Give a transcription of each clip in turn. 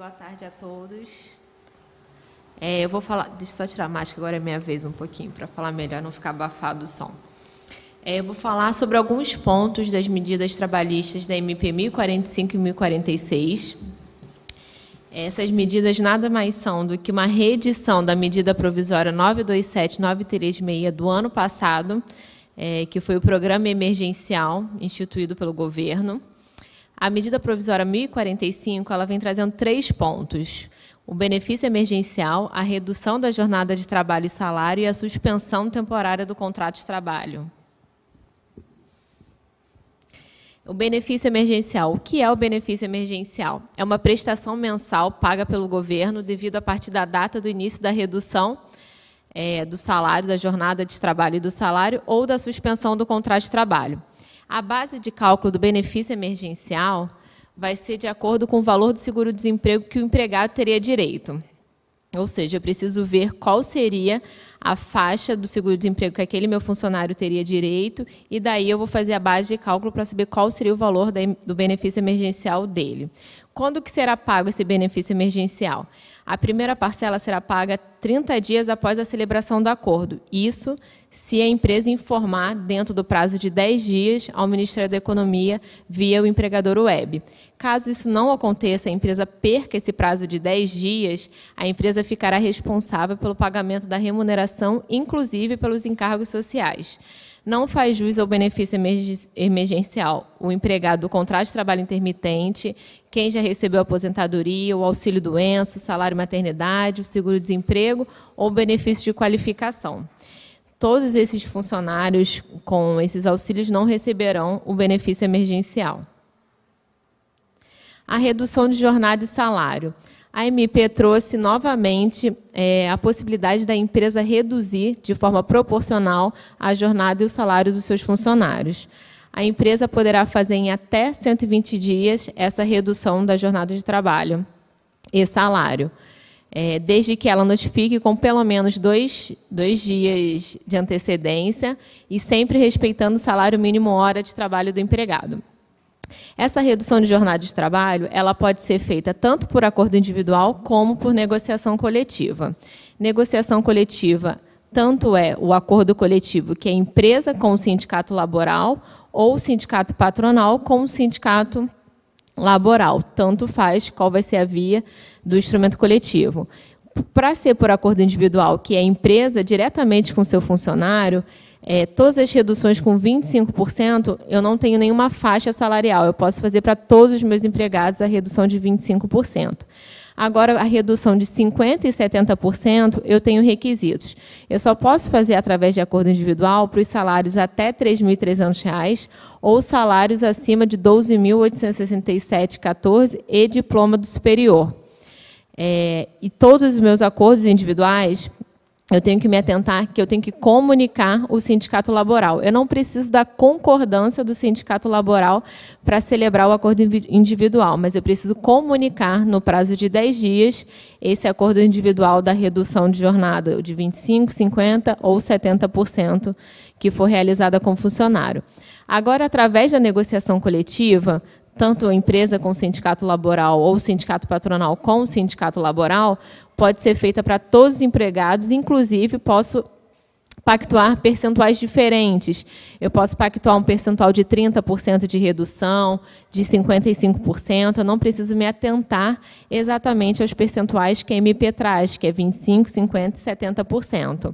boa tarde a todos. Eu vou falar... Deixa eu só tirar a máscara, agora é minha vez um pouquinho, para falar melhor, não ficar abafado o som. Eu vou falar sobre alguns pontos das medidas trabalhistas da MP 1045 e 1046. Essas medidas nada mais são do que uma reedição da medida provisória 927-936 do ano passado, que foi o programa emergencial instituído pelo governo. A medida provisória 1045, ela vem trazendo 3 pontos: o benefício emergencial, a redução da jornada de trabalho e salário e a suspensão temporária do contrato de trabalho. O benefício emergencial. O que é o benefício emergencial? É uma prestação mensal paga pelo governo devido a partir da data do início da redução do salário, da jornada de trabalho e do salário, ou da suspensão do contrato de trabalho. A base de cálculo do benefício emergencial vai ser de acordo com o valor do seguro-desemprego que o empregado teria direito. Ou seja, eu preciso ver qual seria a faixa do seguro-desemprego que aquele meu funcionário teria direito, e daí eu vou fazer a base de cálculo para saber qual seria o valor do benefício emergencial dele. Quando que será pago esse benefício emergencial? A primeira parcela será paga 30 dias após a celebração do acordo. Isso se a empresa informar, dentro do prazo de 10 dias, ao Ministério da Economia via o empregador web. Caso isso não aconteça, a empresa perca esse prazo de 10 dias, a empresa ficará responsável pelo pagamento da remuneração, inclusive pelos encargos sociais. Não faz jus ao benefício emergencial o empregado do contrato de trabalho intermitente, quem já recebeu a aposentadoria, o auxílio-doença, o salário-maternidade, o seguro-desemprego ou o benefício de qualificação. Todos esses funcionários com esses auxílios não receberão o benefício emergencial. A redução de jornada e salário. A MP trouxe novamente a possibilidade da empresa reduzir de forma proporcional a jornada e o salário dos seus funcionários. A empresa poderá fazer em até 120 dias essa redução da jornada de trabalho e salário, desde que ela notifique com pelo menos dois dias de antecedência e sempre respeitando o salário mínimo hora de trabalho do empregado. Essa redução de jornada de trabalho, ela pode ser feita tanto por acordo individual como por negociação coletiva. Negociação coletiva, tanto é o acordo coletivo que a empresa com o sindicato laboral ou o sindicato patronal com o sindicato laboral. Tanto faz qual vai ser a via do instrumento coletivo. Para ser por acordo individual, que é a empresa diretamente com seu funcionário, todas as reduções com 25%, eu não tenho nenhuma faixa salarial. Eu posso fazer para todos os meus empregados a redução de 25%. Agora, a redução de 50% e 70%, eu tenho requisitos. Eu só posso fazer através de acordo individual para os salários até R$ 3.300 ou salários acima de R$ 12.867,14 e diploma do superior. E todos os meus acordos individuais, eu tenho que me atentar que eu tenho que comunicar o sindicato laboral. Eu não preciso da concordância do sindicato laboral para celebrar o acordo individual, mas eu preciso comunicar no prazo de 10 dias esse acordo individual da redução de jornada de 25%, 50% ou 70% que for realizada com o funcionário. Agora, através da negociação coletiva, tanto a empresa com o sindicato laboral ou o sindicato patronal com o sindicato laboral, pode ser feita para todos os empregados, inclusive posso pactuar percentuais diferentes. Eu posso pactuar um percentual de 30% de redução, de 55%, eu não preciso me atentar exatamente aos percentuais que a MP traz, que é 25%, 50% e 70%.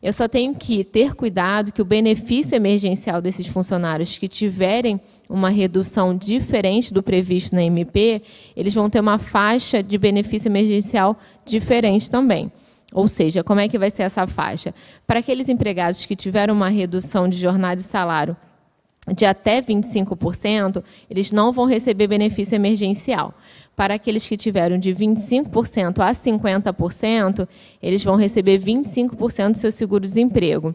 Eu só tenho que ter cuidado que o benefício emergencial desses funcionários que tiverem uma redução diferente do previsto na MP, eles vão ter uma faixa de benefício emergencial diferente também. Ou seja, como é que vai ser essa faixa? Para aqueles empregados que tiveram uma redução de jornada e salário de até 25%, eles não vão receber benefício emergencial. Para aqueles que tiveram de 25% a 50%, eles vão receber 25% do seu seguro-desemprego.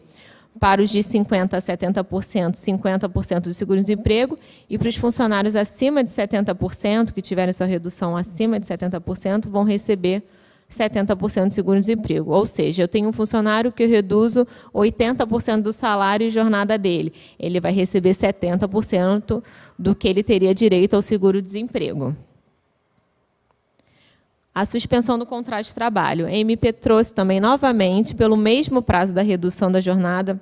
Para os de 50% a 70%, 50% do seguro-desemprego. E para os funcionários acima de 70%, que tiverem sua redução acima de 70%, vão receber 70% do seguro-desemprego. Ou seja, eu tenho um funcionário que eu reduzo 80% do salário e jornada dele. Ele vai receber 70% do que ele teria direito ao seguro-desemprego. A suspensão do contrato de trabalho. A MP trouxe também, novamente, pelo mesmo prazo da redução da jornada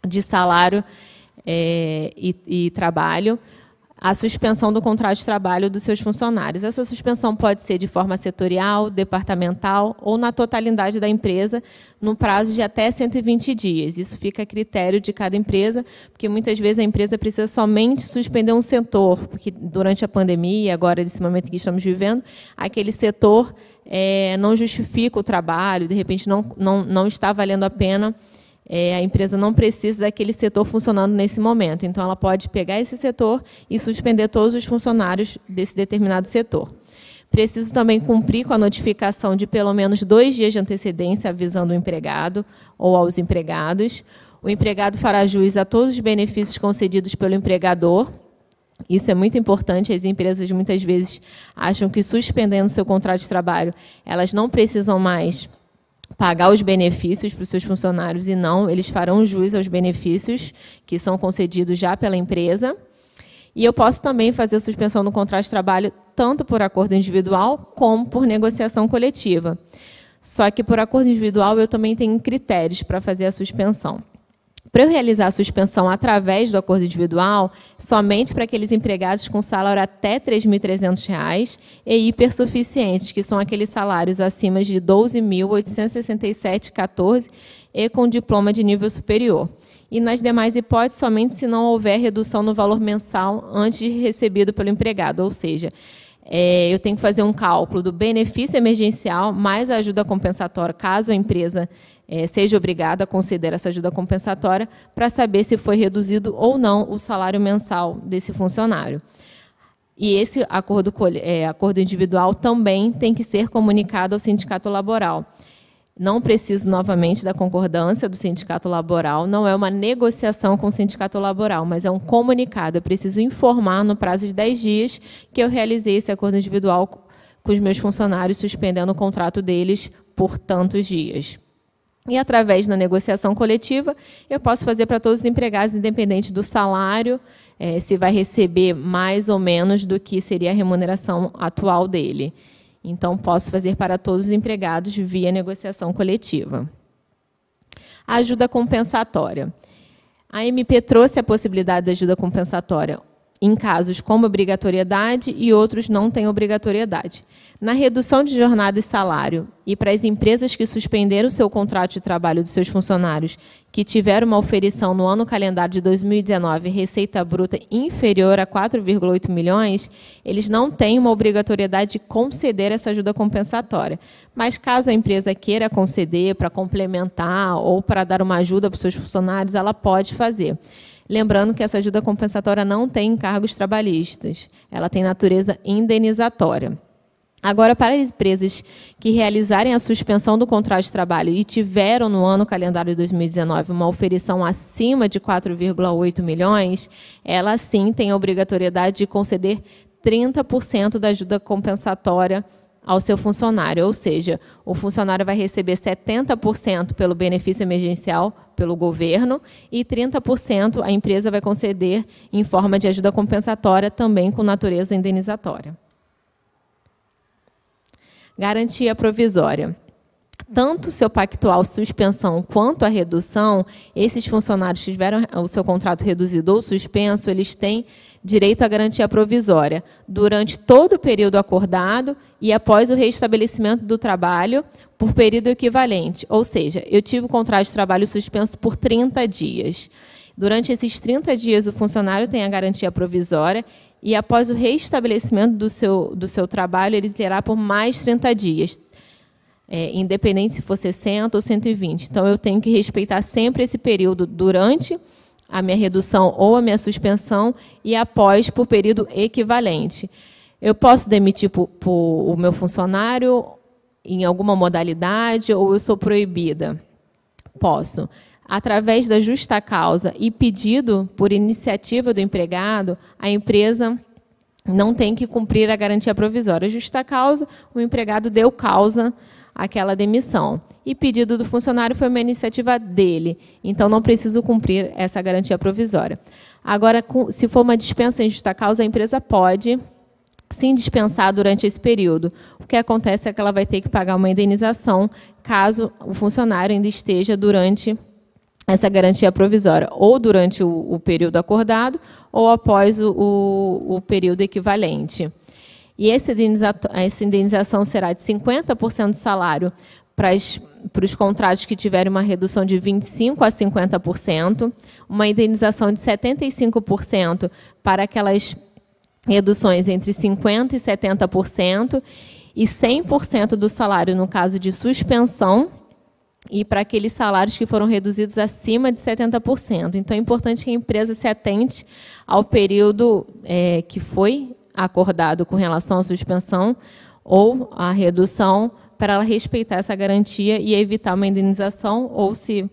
de salário e trabalho, a suspensão do contrato de trabalho dos seus funcionários. Essa suspensão pode ser de forma setorial, departamental ou na totalidade da empresa, no prazo de até 120 dias. Isso fica a critério de cada empresa, porque muitas vezes a empresa precisa somente suspender um setor, porque durante a pandemia, agora nesse momento que estamos vivendo, aquele setor não justifica o trabalho, de repente não está valendo a pena. A empresa não precisa daquele setor funcionando nesse momento. Então, ela pode pegar esse setor e suspender todos os funcionários desse determinado setor. Preciso também cumprir com a notificação de pelo menos 2 dias de antecedência avisando o empregado ou aos empregados. O empregado fará jus a todos os benefícios concedidos pelo empregador. Isso é muito importante. As empresas, muitas vezes, acham que, suspendendo seu contrato de trabalho, elas não precisam mais pagar os benefícios para os seus funcionários, e não, eles farão jus aos benefícios que são concedidos já pela empresa. E eu posso também fazer a suspensão do contrato de trabalho tanto por acordo individual como por negociação coletiva. Só que por acordo individual eu também tenho critérios para fazer a suspensão. Para eu realizar a suspensão através do acordo individual, somente para aqueles empregados com salário até R$ 3.300 e hipersuficientes, que são aqueles salários acima de R$ 12.867,14 e com diploma de nível superior. E nas demais hipóteses, somente se não houver redução no valor mensal antes de recebido pelo empregado, ou seja, eu tenho que fazer um cálculo do benefício emergencial mais a ajuda compensatória, caso a empresa seja obrigada a considerar essa ajuda compensatória, para saber se foi reduzido ou não o salário mensal desse funcionário. E esse acordo individual também tem que ser comunicado ao sindicato laboral. Não preciso, novamente, da concordância do sindicato laboral, não é uma negociação com o sindicato laboral, mas é um comunicado. Eu preciso informar, no prazo de 10 dias, que eu realizei esse acordo individual com os meus funcionários, suspendendo o contrato deles por tantos dias. E, através da negociação coletiva, eu posso fazer para todos os empregados, independente do salário, se vai receber mais ou menos do que seria a remuneração atual dele. Então, posso fazer para todos os empregados via negociação coletiva. A ajuda compensatória. A MP trouxe a possibilidade de ajuda compensatória em casos com obrigatoriedade e outros não têm obrigatoriedade. Na redução de jornada e salário e para as empresas que suspenderam seu contrato de trabalho dos seus funcionários que tiveram uma oferição no ano calendário de 2019, receita bruta inferior a 4,8 milhões, eles não têm uma obrigatoriedade de conceder essa ajuda compensatória. Mas, caso a empresa queira conceder para complementar ou para dar uma ajuda para os seus funcionários, ela pode fazer. Lembrando que essa ajuda compensatória não tem encargos trabalhistas, ela tem natureza indenizatória. Agora, para as empresas que realizarem a suspensão do contrato de trabalho e tiveram no ano calendário de 2019 uma oferição acima de 4,8 milhões, ela sim tem a obrigatoriedade de conceder 30% da ajuda compensatória ao seu funcionário, ou seja, o funcionário vai receber 70% pelo benefício emergencial pelo governo e 30% a empresa vai conceder em forma de ajuda compensatória, também com natureza indenizatória. Garantia provisória. Tanto o seu pactual suspensão quanto a redução, esses funcionários que tiveram o seu contrato reduzido ou suspenso, eles têm direito à garantia provisória durante todo o período acordado e após o reestabelecimento do trabalho por período equivalente. Ou seja, eu tive o contrato de trabalho suspenso por 30 dias. Durante esses 30 dias, o funcionário tem a garantia provisória e, após o reestabelecimento do seu trabalho, ele terá por mais 30 dias, independente se for 60 ou 120. Então, eu tenho que respeitar sempre esse período durante a minha redução ou a minha suspensão e após por período equivalente. Eu posso demitir o meu funcionário em alguma modalidade ou eu sou proibida? Posso. Através da justa causa e pedido por iniciativa do empregado, a empresa não tem que cumprir a garantia provisória. Justa causa, o empregado deu causa àquela demissão. E pedido do funcionário foi uma iniciativa dele. Então, não preciso cumprir essa garantia provisória. Agora, se for uma dispensa em justa causa, a empresa pode se dispensar durante esse período. O que acontece é que ela vai ter que pagar uma indenização caso o funcionário ainda esteja durante essa garantia provisória, ou durante o período acordado, ou após o período equivalente. E essa indenização será de 50% do salário para os contratos que tiverem uma redução de 25% a 50%, uma indenização de 75% para aquelas reduções entre 50% e 70%, e 100% do salário no caso de suspensão, e para aqueles salários que foram reduzidos acima de 70%. Então, é importante que a empresa se atente ao período que foi acordado com relação à suspensão ou à redução, para ela respeitar essa garantia e evitar uma indenização, ou, se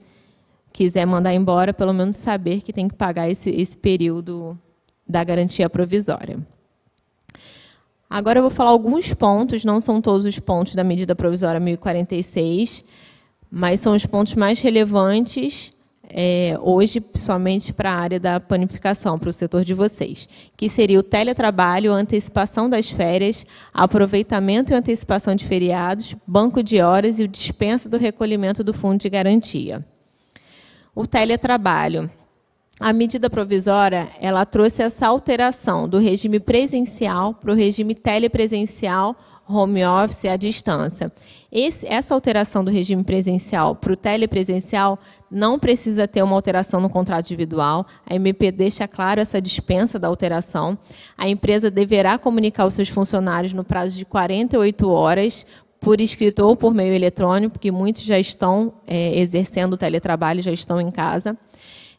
quiser mandar embora, pelo menos saber que tem que pagar esse período da garantia provisória. Agora eu vou falar alguns pontos, não são todos os pontos da medida provisória 1046, mas são os pontos mais relevantes hoje, principalmente para a área da panificação, para o setor de vocês, que seria o teletrabalho, a antecipação das férias, aproveitamento e antecipação de feriados, banco de horas e o dispensa do recolhimento do fundo de garantia. O teletrabalho. A medida provisória, ela trouxe essa alteração do regime presencial para o regime telepresencial, home office à distância. Essa alteração do regime presencial para o telepresencial não precisa ter uma alteração no contrato individual. A MP deixa claro essa dispensa da alteração. A empresa deverá comunicar aos seus funcionários no prazo de 48 horas, por escrito ou por meio eletrônico, porque muitos já estão exercendo o teletrabalho, já estão em casa.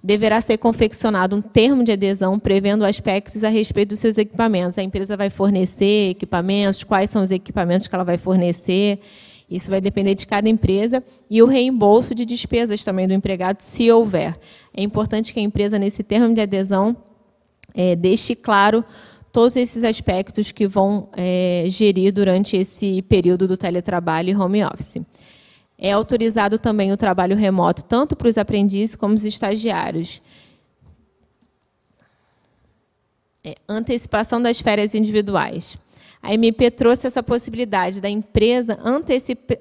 Deverá ser confeccionado um termo de adesão prevendo aspectos a respeito dos seus equipamentos. A empresa vai fornecer equipamentos, quais são os equipamentos que ela vai fornecer. Isso vai depender de cada empresa. E o reembolso de despesas também do empregado, se houver. É importante que a empresa, nesse termo de adesão, deixe claro todos esses aspectos que vão gerir durante esse período do teletrabalho e home office. É autorizado também o trabalho remoto, tanto para os aprendizes como os estagiários. Antecipação das férias individuais. A MP trouxe essa possibilidade da empresa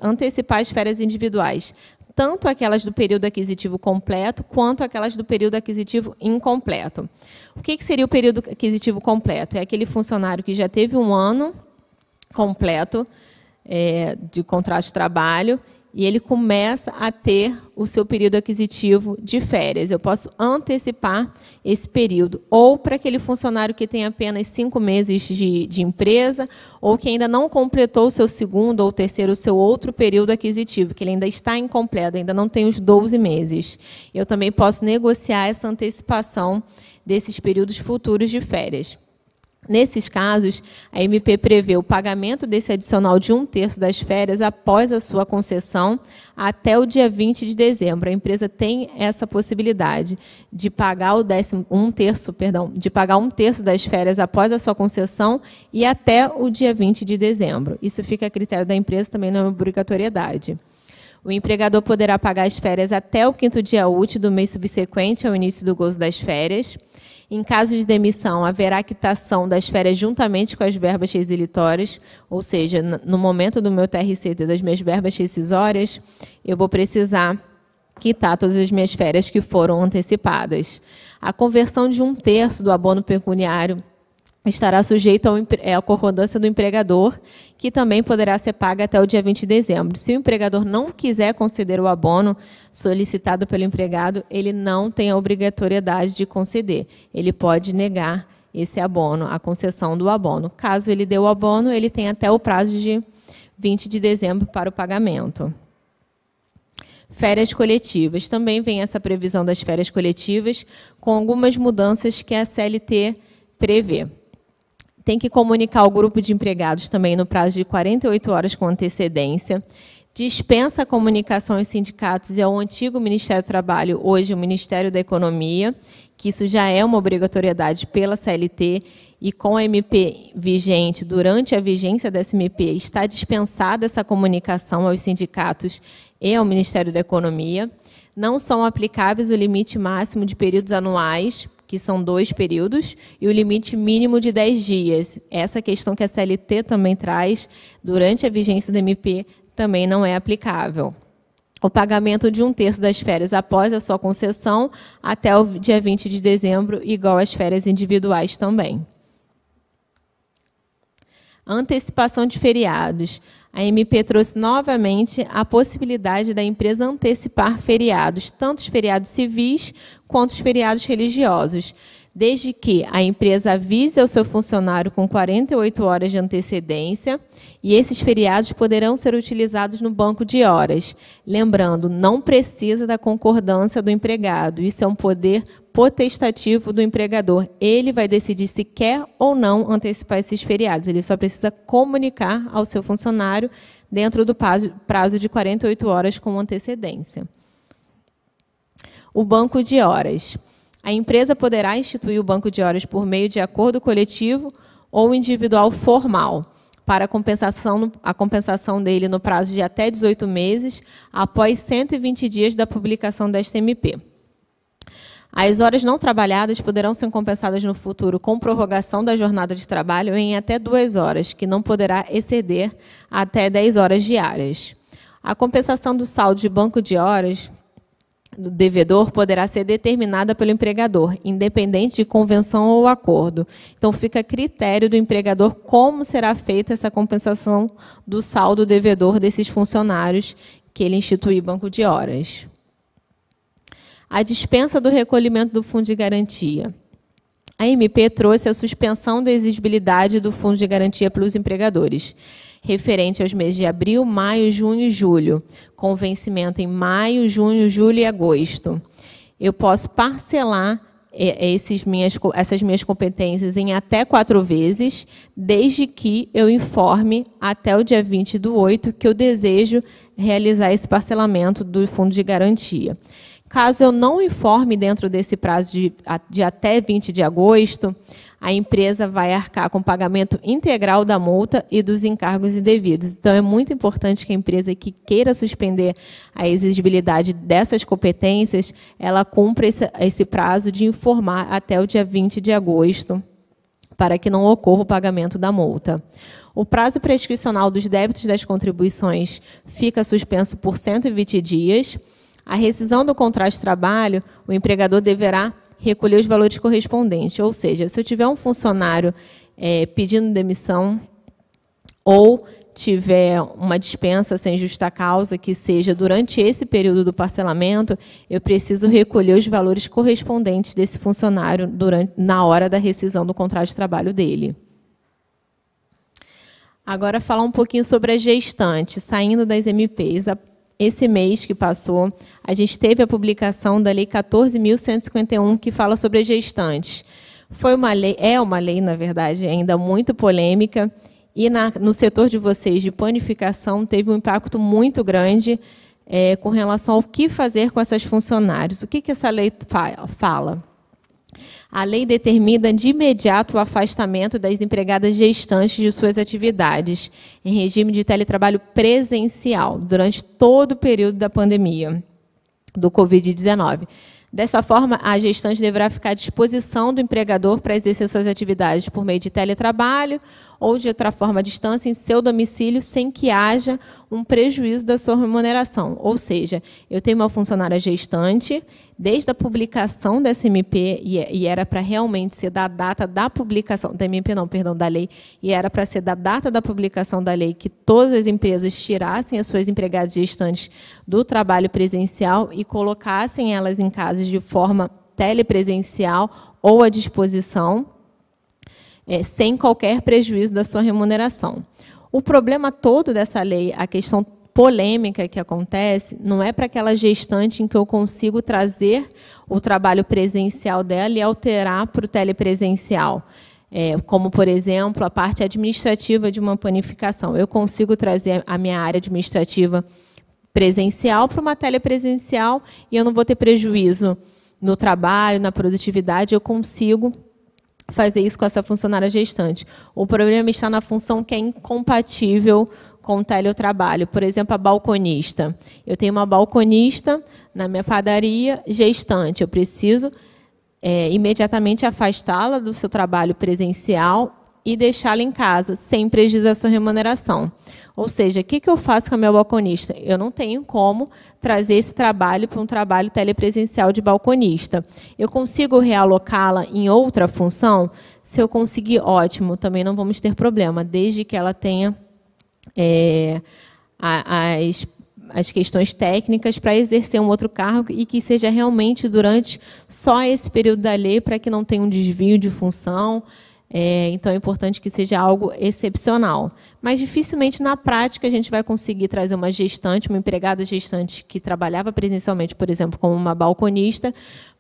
antecipar as férias individuais, tanto aquelas do período aquisitivo completo, quanto aquelas do período aquisitivo incompleto. O que seria o período aquisitivo completo? É aquele funcionário que já teve um ano completo de contrato de trabalho, e ele começa a ter o seu período aquisitivo de férias. Eu posso antecipar esse período, ou para aquele funcionário que tem apenas 5 meses de empresa, ou que ainda não completou o seu segundo ou terceiro, o seu outro período aquisitivo, que ele ainda está incompleto, ainda não tem os 12 meses. Eu também posso negociar essa antecipação desses períodos futuros de férias. Nesses casos, a MP prevê o pagamento desse adicional de 1/3 das férias após a sua concessão até o dia 20 de dezembro. A empresa tem essa possibilidade de pagar um terço das férias após a sua concessão e até o dia 20 de dezembro. Isso fica a critério da empresa, também não é uma obrigatoriedade. O empregador poderá pagar as férias até o 5º dia útil do mês subsequente ao início do gozo das férias. Em caso de demissão, haverá quitação das férias juntamente com as verbas resilitórias, ou seja, no momento do meu TRCT das minhas verbas rescisórias, eu vou precisar quitar todas as minhas férias que foram antecipadas. A conversão de 1/3 do abono pecuniário estará sujeita à concordância do empregador, que também poderá ser paga até o dia 20 de dezembro. Se o empregador não quiser conceder o abono solicitado pelo empregado, ele não tem a obrigatoriedade de conceder. Ele pode negar esse abono, a concessão do abono. Caso ele dê o abono, ele tem até o prazo de 20 de dezembro para o pagamento. Férias coletivas. Também vem essa previsão das férias coletivas, com algumas mudanças que a CLT prevê. Tem que comunicar ao grupo de empregados também no prazo de 48 horas com antecedência. Dispensa a comunicação aos sindicatos e ao antigo Ministério do Trabalho, hoje o Ministério da Economia, que isso já é uma obrigatoriedade pela CLT, e com a MP vigente, durante a vigência dessa MP, está dispensada essa comunicação aos sindicatos e ao Ministério da Economia. Não são aplicáveis o limite máximo de períodos anuais, que são 2 períodos, e o limite mínimo de 10 dias. Essa questão que a CLT também traz, durante a vigência da MP, também não é aplicável. O pagamento de 1/3 das férias após a sua concessão até o dia 20 de dezembro, igual às férias individuais também. Antecipação de feriados. A MP trouxe novamente a possibilidade da empresa antecipar feriados, tanto os feriados civis quanto os feriados religiosos, desde que a empresa avise ao seu funcionário com 48 horas de antecedência, e esses feriados poderão ser utilizados no banco de horas. Lembrando, não precisa da concordância do empregado, isso é um poder potestativo do empregador. Ele vai decidir se quer ou não antecipar esses feriados, ele só precisa comunicar ao seu funcionário dentro do prazo de 48 horas com antecedência. O banco de horas. A empresa poderá instituir o banco de horas por meio de acordo coletivo ou individual formal, para a compensação dele no prazo de até 18 meses, após 120 dias da publicação desta MP. As horas não trabalhadas poderão ser compensadas no futuro com prorrogação da jornada de trabalho em até 2 horas, que não poderá exceder até 10 horas diárias. A compensação do saldo de banco de horas do devedor poderá ser determinada pelo empregador, independente de convenção ou acordo. Então, fica a critério do empregador como será feita essa compensação do saldo devedor desses funcionários que ele institui banco de horas. A dispensa do recolhimento do fundo de garantia. A MP trouxe a suspensão da exigibilidade do fundo de garantia pelos empregadores, referente aos meses de abril, maio, junho e julho, com vencimento em maio, junho, julho e agosto. Eu posso parcelar essas minhas competências em até 4 vezes, desde que eu informe até o dia 20/8 que eu desejo realizar esse parcelamento do fundo de garantia. Caso eu não informe dentro desse prazo de até 20 de agosto, a empresa vai arcar com o pagamento integral da multa e dos encargos indevidos. Então, é muito importante que a empresa que queira suspender a exigibilidade dessas competências, ela cumpra esse prazo de informar até o dia 20 de agosto, para que não ocorra o pagamento da multa. O prazo prescricional dos débitos das contribuições fica suspenso por 120 dias. A rescisão do contrato de trabalho, o empregador deverá recolher os valores correspondentes. Ou seja, se eu tiver um funcionário pedindo demissão ou tiver uma dispensa sem justa causa, que seja durante esse período do parcelamento, eu preciso recolher os valores correspondentes desse funcionário na hora da rescisão do contrato de trabalho dele. Agora, falar um pouquinho sobre a gestante, saindo das MPs. Esse mês que passou, a gente teve a publicação da Lei 14.151, que fala sobre as gestantes. É uma lei, na verdade, ainda muito polêmica, e no setor de vocês de panificação teve um impacto muito grande com relação ao que fazer com essas funcionárias. O que essa lei fala? A lei determina de imediato o afastamento das empregadas gestantes de suas atividades, em regime de teletrabalho presencial, durante todo o período da pandemia do Covid-19. Dessa forma, a gestante deverá ficar à disposição do empregador para exercer suas atividades por meio de teletrabalho ou de outra forma à distância em seu domicílio, sem que haja um prejuízo da sua remuneração. Ou seja, eu tenho uma funcionária gestante, desde a publicação dessa MP, e era para realmente ser da data da publicação, da MP não, perdão, da lei, e era para ser da data da publicação da lei que todas as empresas tirassem as suas empregadas gestantes do trabalho presencial e colocassem elas em casas de forma telepresencial ou à disposição, sem qualquer prejuízo da sua remuneração. O problema todo dessa lei, a questão polêmica que acontece, não é para aquela gestante em que eu consigo trazer o trabalho presencial dela e alterar para o telepresencial. Como, por exemplo, a parte administrativa de uma panificação. Eu consigo trazer a minha área administrativa presencial para uma telepresencial e eu não vou ter prejuízo no trabalho, na produtividade, eu consigo fazer isso com essa funcionária gestante. O problema está na função que é incompatível com o teletrabalho. Por exemplo, a balconista. Eu tenho uma balconista na minha padaria gestante. Eu preciso imediatamente afastá-la do seu trabalho presencial e deixá-la em casa, sem prejuízo da sua remuneração. Ou seja, o que eu faço com a minha balconista? Eu não tenho como trazer esse trabalho para um trabalho telepresencial de balconista. Eu consigo realocá-la em outra função? Se eu conseguir, ótimo, também não vamos ter problema, desde que ela tenha as questões técnicas para exercer um outro cargo e que seja realmente durante só esse período da lei, para que não tenha um desvio de função. Então, é importante que seja algo excepcional. Mas, dificilmente, na prática, a gente vai conseguir trazer uma gestante, uma empregada gestante que trabalhava presencialmente, por exemplo, como uma balconista,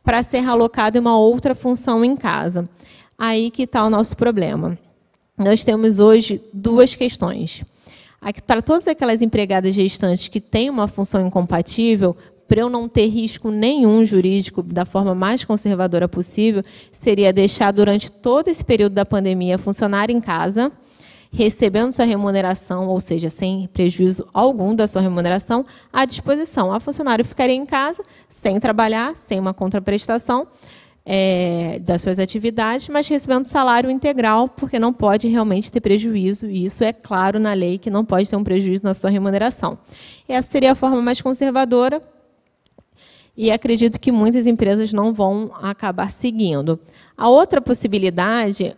para ser alocada em uma outra função em casa. Aí que está o nosso problema. Nós temos hoje duas questões. Para todas aquelas empregadas gestantes que têm uma função incompatível, para eu não ter risco nenhum jurídico, da forma mais conservadora possível, seria deixar durante todo esse período da pandemia a funcionária em casa, recebendo sua remuneração, ou seja, sem prejuízo algum da sua remuneração, à disposição. A funcionária ficaria em casa, sem trabalhar, sem uma contraprestação das suas atividades, mas recebendo salário integral, porque não pode realmente ter prejuízo, e isso é claro na lei, que não pode ter um prejuízo na sua remuneração. Essa seria a forma mais conservadora, e acredito que muitas empresas não vão acabar seguindo. A outra possibilidade,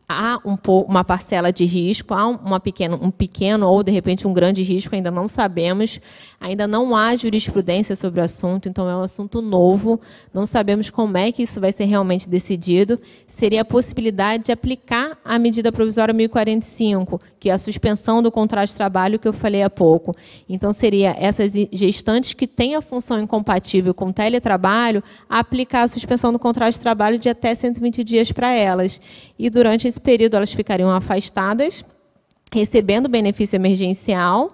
há uma parcela de risco, há um pequeno ou, de repente, um grande risco, ainda não sabemos, ainda não há jurisprudência sobre o assunto, então é um assunto novo, não sabemos como é que isso vai ser realmente decidido. Seria a possibilidade de aplicar a medida provisória 1045, que é a suspensão do contrato de trabalho que eu falei há pouco. Então, seria essas gestantes que têm a função incompatível com o teletrabalho, aplicar a suspensão do contrato de trabalho de até 120 dias para elas. E, durante esse período, elas ficariam afastadas, recebendo benefício emergencial,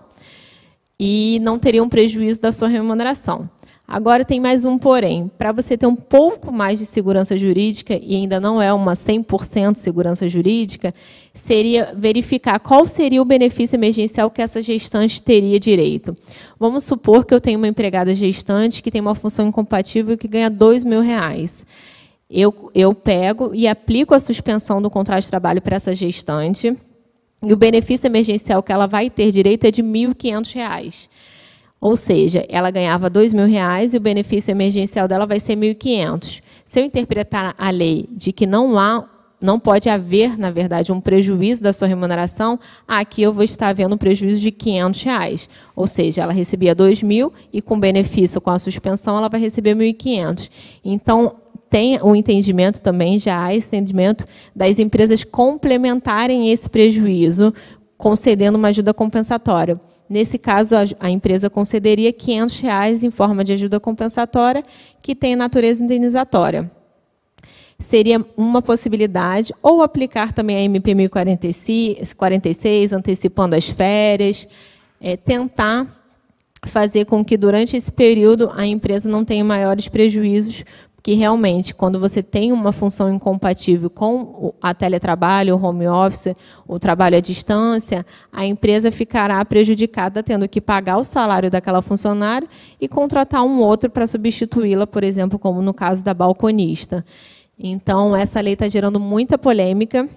e não teriam prejuízo da sua remuneração. Agora, tem mais um porém. Para você ter um pouco mais de segurança jurídica, e ainda não é uma 100% segurança jurídica, seria verificar qual seria o benefício emergencial que essa gestante teria direito. Vamos supor que eu tenho uma empregada gestante que tem uma função incompatível e que ganha R$2.000. Eu pego e aplico a suspensão do contrato de trabalho para essa gestante, e o benefício emergencial que ela vai ter direito é de R$1.500. Ou seja, ela ganhava R$2.000 e o benefício emergencial dela vai ser R$1.500. Se eu interpretar a lei de que não pode haver, na verdade, um prejuízo da sua remuneração, aqui eu vou estar havendo um prejuízo de R$500. Ou seja, ela recebia R$2.000 e, com benefício, com a suspensão, ela vai receber R$1.500. Então, tem o entendimento também, já há esse entendimento das empresas complementarem esse prejuízo, concedendo uma ajuda compensatória. Nesse caso, a empresa concederia R$500 em forma de ajuda compensatória, que tem natureza indenizatória. Seria uma possibilidade, ou aplicar também a MP 1046, antecipando as férias, tentar fazer com que, durante esse período, a empresa não tenha maiores prejuízos, que realmente, quando você tem uma função incompatível com a teletrabalho, o home office, o trabalho à distância, a empresa ficará prejudicada, tendo que pagar o salário daquela funcionária e contratar um outro para substituí-la, por exemplo, como no caso da balconista. Então, essa lei está gerando muita polêmica,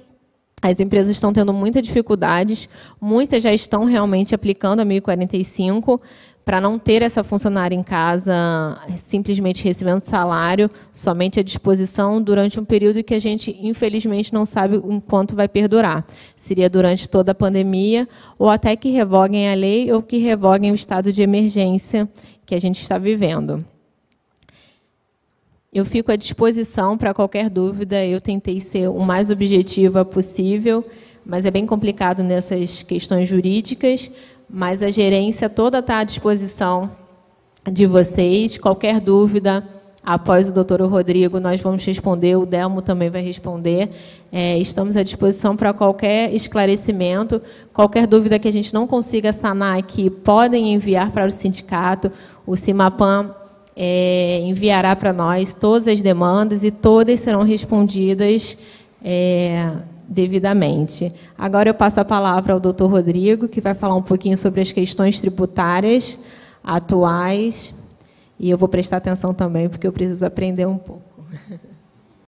as empresas estão tendo muitas dificuldades, muitas já estão realmente aplicando a 1045, para não ter essa funcionária em casa simplesmente recebendo salário, somente à disposição, durante um período que a gente, infelizmente, não sabe o quanto vai perdurar. Seria durante toda a pandemia, ou até que revoguem a lei, ou que revoguem o estado de emergência que a gente está vivendo. Eu fico à disposição para qualquer dúvida, eu tentei ser o mais objetiva possível, mas é bem complicado nessas questões jurídicas, mas a gerência toda está à disposição de vocês. Qualquer dúvida, após o doutor Rodrigo, nós vamos responder, o Delmo também vai responder. Estamos à disposição para qualquer esclarecimento. Qualquer dúvida que a gente não consiga sanar aqui, podem enviar para o sindicato. O CIMAPAN enviará para nós todas as demandas e todas serão respondidas devidamente. Agora eu passo a palavra ao doutor Rodrigo, que vai falar um pouquinho sobre as questões tributárias atuais, e eu vou prestar atenção também, porque eu preciso aprender um pouco.